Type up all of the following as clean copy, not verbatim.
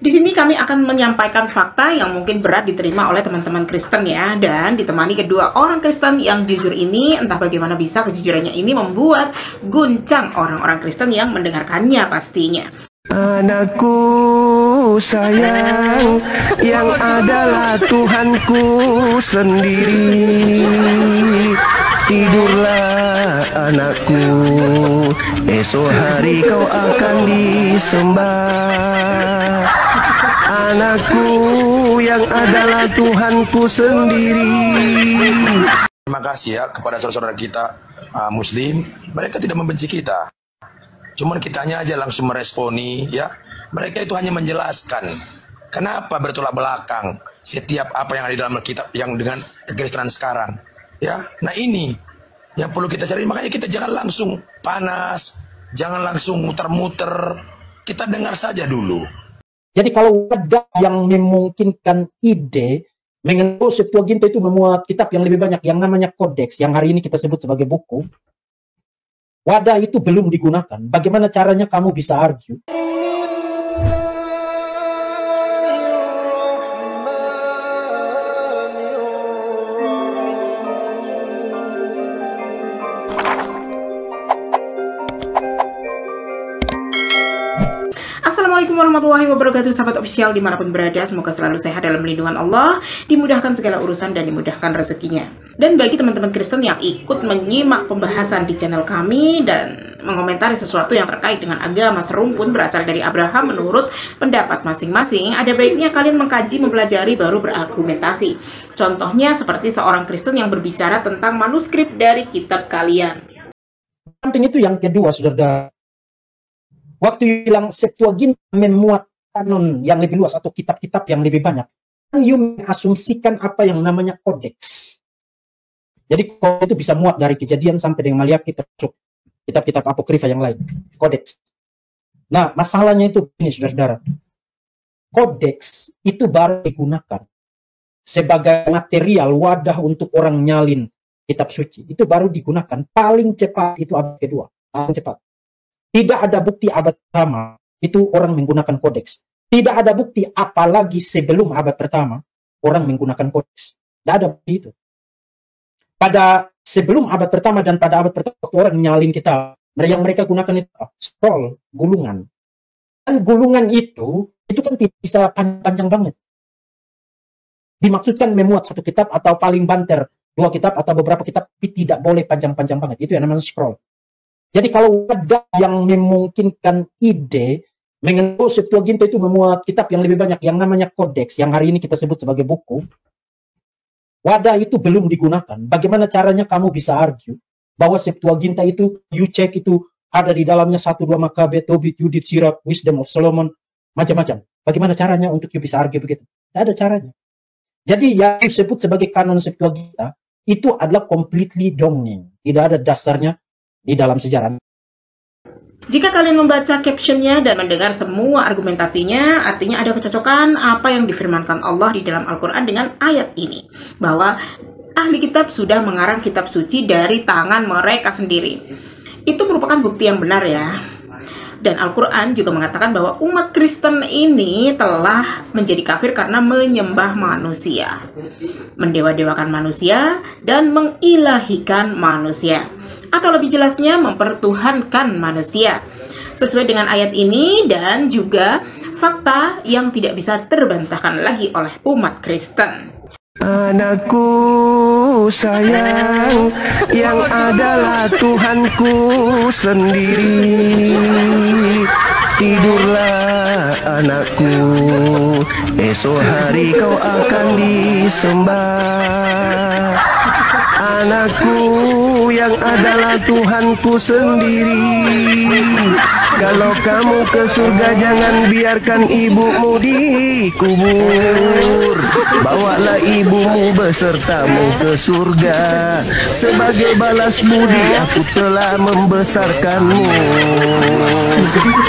Di sini kami akan menyampaikan fakta yang mungkin berat diterima oleh teman-teman Kristen ya, dan ditemani kedua orang Kristen yang jujur ini. Entah bagaimana bisa kejujurannya ini membuat guncang orang-orang Kristen yang mendengarkannya pastinya. Anakku sayang, yang adalah Tuhanku sendiri. Tidurlah anakku, esok hari kau akan disembah. Anakku yang adalah Tuhanku sendiri. Terima kasih ya kepada saudara-saudara kita Muslim. Mereka tidak membenci kita. Cuman kitanya aja langsung meresponi ya. Mereka itu hanya menjelaskan kenapa bertolak belakang setiap apa yang ada di dalam Alkitab yang dengan kekristenan sekarang. Ya, nah ini yang perlu kita cari. Makanya kita jangan langsung panas, jangan langsung muter-muter. Kita dengar saja dulu. Jadi kalau ada yang memungkinkan ide mengenai Septuaginta itu memuat kitab yang lebih banyak yang namanya kodeks, yang hari ini kita sebut sebagai buku, wadah itu belum digunakan. Bagaimana caranya kamu bisa argue? Assalamualaikum warahmatullahi wabarakatuh, sahabat official dimanapun berada. Semoga selalu sehat dalam lindungan Allah, dimudahkan segala urusan dan dimudahkan rezekinya. Dan bagi teman-teman Kristen yang ikut menyimak pembahasan di channel kami dan mengomentari sesuatu yang terkait dengan agama serumpun berasal dari Abraham menurut pendapat masing-masing, ada baiknya kalian mengkaji, mempelajari, baru berargumentasi. Contohnya seperti seorang Kristen yang berbicara tentang manuskrip dari kitab kalian. Samping itu yang kedua, saudara, waktu bilang Septuaginta memuat kanon yang lebih luas atau kitab-kitab yang lebih banyak, kan you mengasumsikan apa yang namanya kodeks. Jadi kodeks itu bisa muat dari Kejadian sampai dengan Maliaki, termasuk kitab-kitab apokrifa yang lain. Kodeks. Nah, masalahnya itu ini, saudara-saudara. Kodeks itu baru digunakan sebagai material wadah untuk orang nyalin kitab suci. Itu baru digunakan paling cepat itu abad kedua, paling cepat. Tidak ada bukti abad pertama itu orang menggunakan kodeks. Tidak ada bukti apalagi sebelum abad pertama orang menggunakan kodeks. Tidak ada bukti itu. Pada sebelum abad pertama dan pada abad pertama waktu orang nyalin kita, yang mereka gunakan itu scroll, gulungan. Dan gulungan itu kan tidak bisa panjang banget. Dimaksudkan memuat satu kitab atau paling banter dua kitab atau beberapa kitab, tapi tidak boleh panjang-panjang banget. Itu yang namanya scroll. Jadi kalau ada yang memungkinkan ide mengenai Septuaginta itu memuat kitab yang lebih banyak yang namanya kodeks, yang hari ini kita sebut sebagai buku, wadah itu belum digunakan. Bagaimana caranya kamu bisa argue bahwa Septuaginta itu, you check itu ada di dalamnya 1-2 Makabe, Tobit, Yudit, Sirach, Wisdom of Solomon, macam-macam. Bagaimana caranya untuk you bisa argue begitu? Tidak ada caranya. Jadi yang disebut sebagai kanon Septuaginta itu adalah completely dongeng. Tidak ada dasarnya di dalam sejarah. Jika kalian membaca captionnya dan mendengar semua argumentasinya, artinya ada kecocokan apa yang difirmankan Allah di dalam Al-Quran dengan ayat ini, bahwa ahli kitab sudah mengarang kitab suci dari tangan mereka sendiri. Itu merupakan bukti yang benar ya. Dan Al-Quran juga mengatakan bahwa umat Kristen ini telah menjadi kafir karena menyembah manusia, mendewa-dewakan manusia, dan mengilahikan manusia. Atau lebih jelasnya, mempertuhankan manusia. Sesuai dengan ayat ini dan juga fakta yang tidak bisa terbantahkan lagi oleh umat Kristen. Anakku sayang, yang adalah Tuhanku sendiri. Tidurlah anakku, esok hari kau akan disembah. Anakku yang adalah Tuhanku sendiri. Kalau kamu ke surga jangan biarkan ibumu dikubur. Bawalah ibumu besertamu ke surga. Sebagai balas budi aku telah membesarkanmu.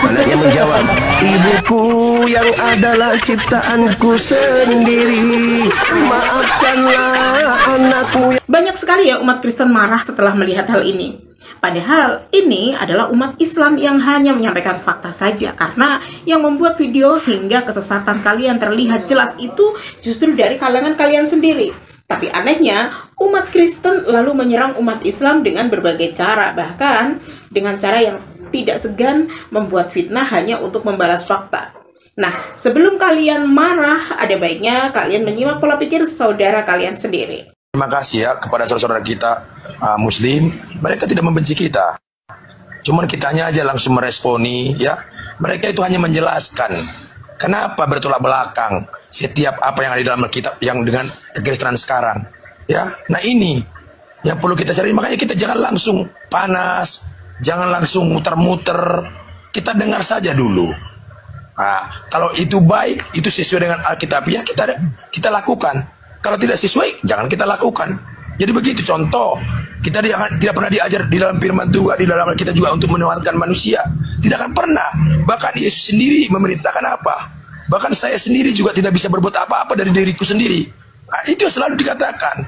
Anaknya menjawab, ibuku yang adalah ciptaanku sendiri. Maafkanlah anakku. Banyak sekali ya umat Kristen marah setelah melihat hal ini. Padahal ini adalah umat Islam yang hanya menyampaikan fakta saja, karena yang membuat video hingga kesesatan kalian terlihat jelas itu justru dari kalangan kalian sendiri. Tapi anehnya, umat Kristen lalu menyerang umat Islam dengan berbagai cara, bahkan dengan cara yang tidak segan membuat fitnah hanya untuk membalas fakta. Nah, sebelum kalian marah, ada baiknya kalian menyimak pola pikir saudara kalian sendiri. Terima kasih ya kepada saudara-saudara kita Muslim, mereka tidak membenci kita. Cuman kitanya aja langsung meresponi ya. Mereka itu hanya menjelaskan kenapa bertolak belakang setiap apa yang ada di dalam Alkitab yang dengan kekristenan sekarang. Ya, nah ini yang perlu kita cari. Makanya kita jangan langsung panas, jangan langsung muter-muter. Kita dengar saja dulu. Nah, kalau itu baik, itu sesuai dengan Alkitab ya kita lakukan. Kalau tidak sesuai, jangan kita lakukan. Jadi begitu contoh. Kita tidak pernah diajar di dalam firman juga, di dalam kita juga untuk menuhankan manusia. Tidak akan pernah. Bahkan Yesus sendiri memerintahkan apa? Bahkan saya sendiri juga tidak bisa berbuat apa-apa dari diriku sendiri. Nah, itu yang selalu dikatakan.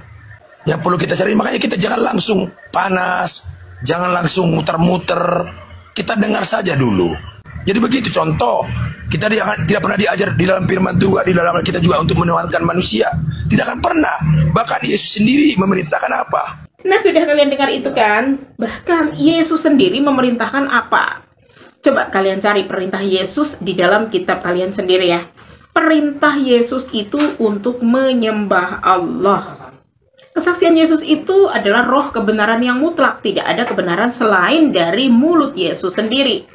Yang perlu kita cari. Makanya kita jangan langsung panas, jangan langsung muter-muter. Kita dengar saja dulu. Jadi begitu contoh. Kita tidak pernah diajar di dalam firman juga, di dalam kita juga untuk menuhankan manusia. Tidak akan pernah. Bahkan Yesus sendiri memerintahkan apa? Nah, sudah kalian dengar itu kan? Bahkan Yesus sendiri memerintahkan apa? Coba kalian cari perintah Yesus di dalam kitab kalian sendiri ya. Perintah Yesus itu untuk menyembah Allah. Kesaksian Yesus itu adalah roh kebenaran yang mutlak. Tidak ada kebenaran selain dari mulut Yesus sendiri.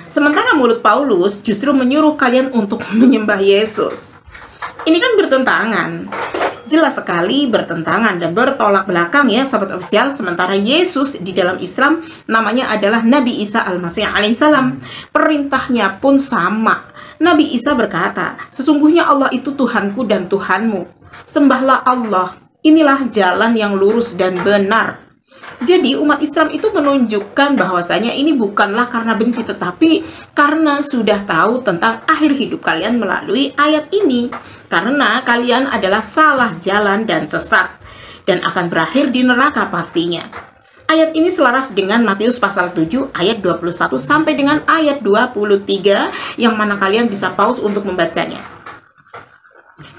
Sementara mulut Paulus justru menyuruh kalian untuk menyembah Yesus. Ini kan bertentangan. Jelas sekali bertentangan dan bertolak belakang ya sahabat ofisial. Sementara Yesus di dalam Islam namanya adalah Nabi Isa Al-Masih alaihissalam. Perintahnya pun sama. Nabi Isa berkata, sesungguhnya Allah itu Tuhanku dan Tuhanmu. Sembahlah Allah. Inilah jalan yang lurus dan benar. Jadi umat Islam itu menunjukkan bahwasanya ini bukanlah karena benci, tetapi karena sudah tahu tentang akhir hidup kalian melalui ayat ini. Karena kalian adalah salah jalan dan sesat, dan akan berakhir di neraka pastinya. Ayat ini selaras dengan Matius pasal 7 ayat 21 sampai dengan ayat 23, yang mana kalian bisa pause untuk membacanya.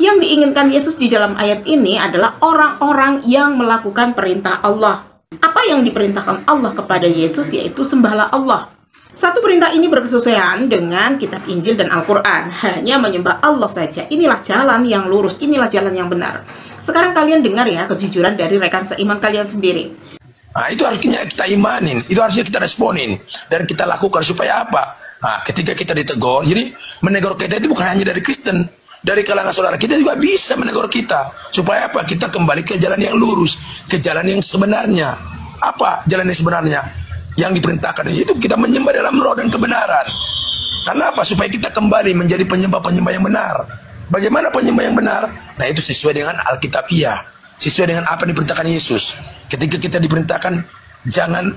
Yang diinginkan Yesus di dalam ayat ini adalah orang-orang yang melakukan perintah Allah. Apa yang diperintahkan Allah kepada Yesus yaitu sembahlah Allah. Satu perintah ini berkesesuaian dengan kitab Injil dan Al-Quran. Hanya menyembah Allah saja. Inilah jalan yang lurus, inilah jalan yang benar. Sekarang kalian dengar ya kejujuran dari rekan seiman kalian sendiri. Nah, itu harusnya kita imanin, itu harusnya kita responin dan kita lakukan supaya apa? Nah, ketika kita ditegur, jadi menegur kita itu bukan hanya dari Kristen. Dari kalangan saudara kita juga bisa menegur kita. Supaya apa? Kita kembali ke jalan yang lurus. Ke jalan yang sebenarnya. Apa jalan yang sebenarnya? Yang diperintahkan itu kita menyembah dalam roh dan kebenaran. Karena apa? Supaya kita kembali menjadi penyembah-penyembah yang benar. Bagaimana penyembah yang benar? Nah, itu sesuai dengan Alkitabiah. Sesuai dengan apa yang diperintahkan Yesus. Ketika kita diperintahkan jangan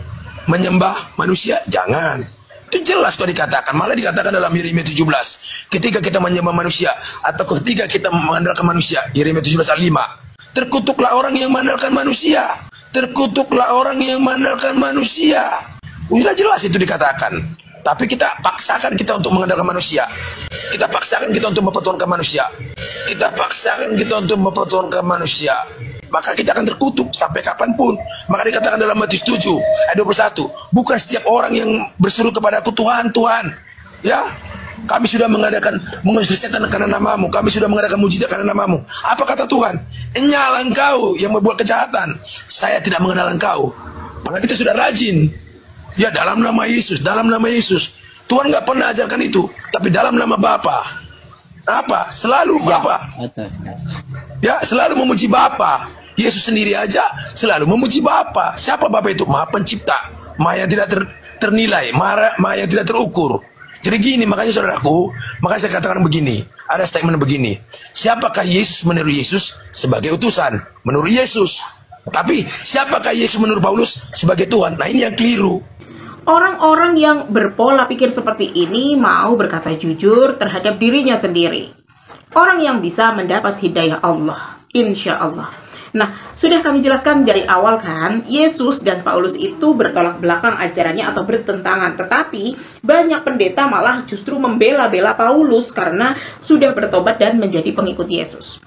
menyembah manusia, jangan. Itu jelas kok dikatakan, malah dikatakan dalam Yeremia 17. Ketika kita menyembah manusia atau ketika kita mengandalkan manusia, Yeremia 17 ayat 5. Terkutuklah orang yang mengandalkan manusia. Terkutuklah orang yang mengandalkan manusia. Udah jelas itu dikatakan. Tapi kita paksakan kita untuk mengandalkan manusia. Kita paksakan kita untuk mempertuhankan manusia. Kita paksakan kita untuk mempertuhankan manusia. Maka kita akan terkutuk sampai kapanpun. Maka dikatakan dalam Matius 7 ayat 21, bukan setiap orang yang berseru kepadaku Tuhan, Tuhan, ya, kami sudah mengusir setan karena namamu, kami sudah mengadakan mujizat karena namamu. Apa kata Tuhan? Enyala engkau yang membuat kejahatan, saya tidak mengenal engkau. Maka kita sudah rajin, ya, dalam nama Yesus, dalam nama Yesus. Tuhan nggak pernah ajarkan itu, tapi dalam nama Bapa. Apa? Selalu Bapa. Ya, selalu memuji Bapa. Yesus sendiri aja selalu memuji Bapa. Siapa Bapa itu? Maha Pencipta, Maha yang tidak ternilai, Maha yang tidak terukur. Jadi gini, makanya saudaraku, makanya saya katakan begini, ada statement begini. Siapakah Yesus menurut Yesus? Sebagai utusan, menurut Yesus. Tapi siapakah Yesus menurut Paulus? Sebagai Tuhan. Nah, ini yang keliru. Orang-orang yang berpola pikir seperti ini mau berkata jujur terhadap dirinya sendiri. Orang yang bisa mendapat hidayah Allah, insya Allah. Nah, sudah kami jelaskan dari awal kan, Yesus dan Paulus itu bertolak belakang ajarannya atau bertentangan. Tetapi banyak pendeta malah justru membela-bela Paulus karena sudah bertobat dan menjadi pengikut Yesus.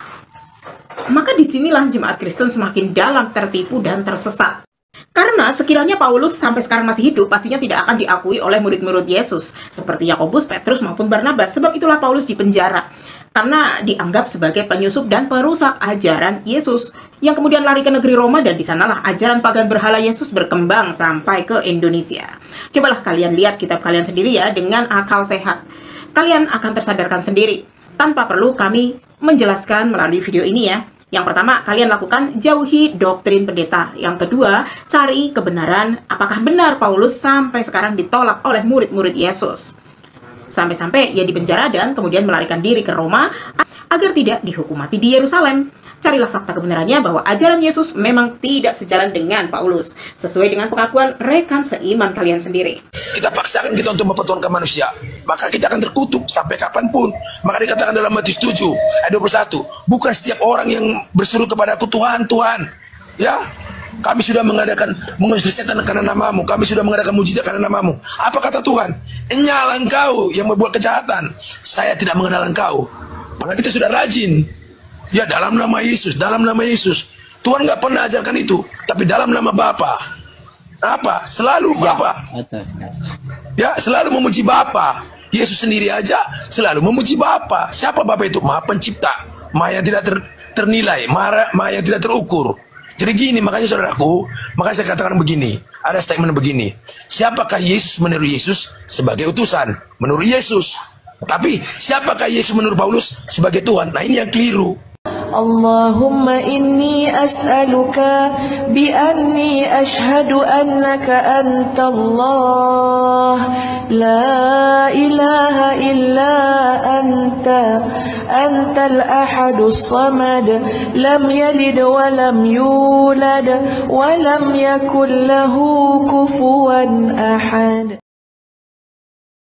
Maka disinilah jemaat Kristen semakin dalam tertipu dan tersesat. Karena sekiranya Paulus sampai sekarang masih hidup, pastinya tidak akan diakui oleh murid-murid Yesus, seperti Yakobus, Petrus, maupun Barnabas. Sebab itulah Paulus dipenjara, karena dianggap sebagai penyusup dan perusak ajaran Yesus, yang kemudian lari ke negeri Roma, dan di sanalah ajaran pagan berhala Yesus berkembang sampai ke Indonesia. Cobalah kalian lihat kitab kalian sendiri ya, dengan akal sehat. Kalian akan tersadarkan sendiri, tanpa perlu kami menjelaskan melalui video ini ya. Yang pertama, kalian lakukan jauhi doktrin pendeta. Yang kedua, cari kebenaran apakah benar Paulus sampai sekarang ditolak oleh murid-murid Yesus. Sampai-sampai ia dipenjara dan kemudian melarikan diri ke Roma agar tidak dihukum mati di Yerusalem. Carilah fakta kebenarannya bahwa ajaran Yesus memang tidak sejalan dengan Paulus, sesuai dengan pengakuan rekan seiman kalian sendiri. Kita paksakan kita untuk mempertuhankan manusia, maka kita akan terkutuk sampai kapanpun. Maka dikatakan dalam Matius 7 ayat 21, bukan setiap orang yang berseru kepada aku Tuhan, Tuhan, ya, kami sudah mengusir setan karena namamu, kami sudah mengadakan mujizat karena namamu. Apa kata Tuhan? Enyala engkau yang membuat kejahatan, saya tidak mengenal engkau. Maka kita sudah rajin, ya, dalam nama Yesus, dalam nama Yesus. Tuhan nggak pernah ajarkan itu, tapi dalam nama Bapa. Apa? Selalu Bapa. Ya, selalu memuji Bapa. Yesus sendiri aja selalu memuji Bapa. Siapa Bapa itu? Maha Pencipta, Maha yang tidak ternilai, Maha yang tidak terukur. Jadi gini, makanya saudaraku, makanya saya katakan begini, ada statement begini, siapakah Yesus menurut Yesus sebagai utusan? Menurut Yesus. Tapi siapakah Yesus menurut Paulus sebagai Tuhan? Nah, ini yang keliru. Allahumma inni as'aluka bi'anni ashhadu annaka anta Allah la ilaha illa anta antal ahadus samad lam yalid wa lam yulad wa lam yakul lahu kufuwan ahad.